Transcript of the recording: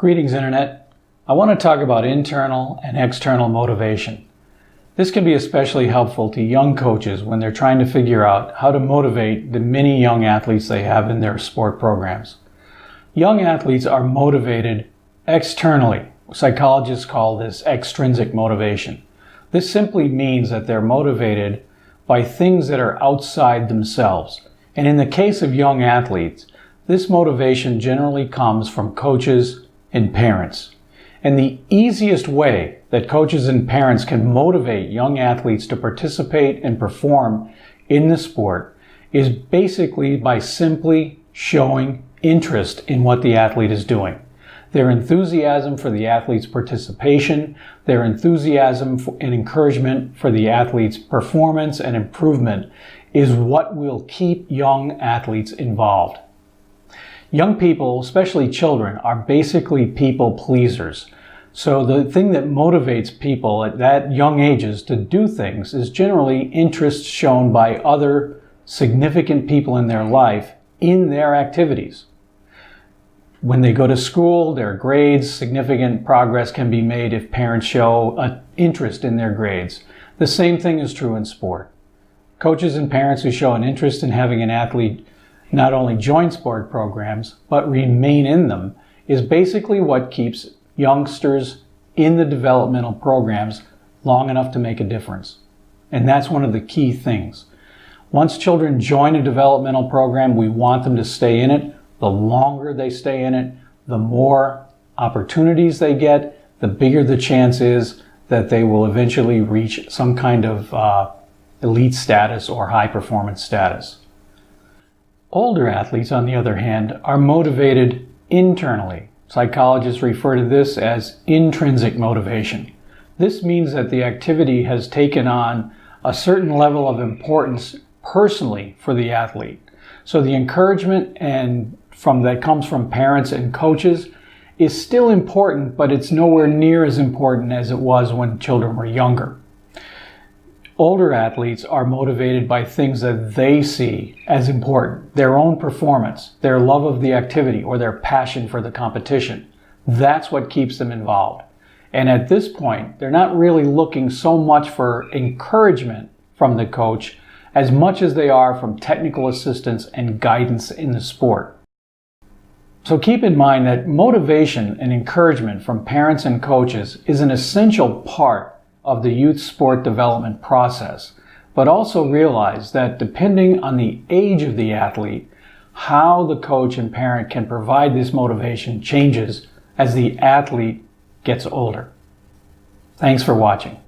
Greetings, Internet. I want to talk about internal and external motivation. This can be especially helpful to young coaches when they're trying to figure out how to motivate the many young athletes they have in their sport programs. Young athletes are motivated externally. Psychologists call this extrinsic motivation. This simply means that they're motivated by things that are outside themselves. And in the case of young athletes, this motivation generally comes from coaches and parents. And the easiest way that coaches and parents can motivate young athletes to participate and perform in the sport is basically by simply showing interest in what the athlete is doing. Their enthusiasm for the athlete's participation, their enthusiasm and encouragement for the athlete's performance and improvement is what will keep young athletes involved. Young people, especially children, are basically people pleasers. So the thing that motivates people at that young ages to do things is generally interest shown by other significant people in their life in their activities. When they go to school, their grades, significant progress can be made if parents show an interest in their grades. The same thing is true in sport. Coaches and parents who show an interest in having an athlete not only join sport programs, but remain in them, is basically what keeps youngsters in the developmental programs long enough to make a difference. And that's one of the key things. Once children join a developmental program, we want them to stay in it. The longer they stay in it, the more opportunities they get, the bigger the chance is that they will eventually reach some kind of elite status or high performance status. Older athletes, on the other hand, are motivated internally. Psychologists refer to this as intrinsic motivation. This means that the activity has taken on a certain level of importance personally for the athlete. So the encouragement that comes from parents and coaches is still important, but it's nowhere near as important as it was when children were younger. Older athletes are motivated by things that they see as important, their own performance, their love of the activity, or their passion for the competition. That's what keeps them involved. And at this point, they're not really looking so much for encouragement from the coach as much as they are from technical assistance and guidance in the sport. So keep in mind that motivation and encouragement from parents and coaches is an essential part of the youth sport development process, but also realize that depending on the age of the athlete, how the coach and parent can provide this motivation changes as the athlete gets older. Thanks for watching.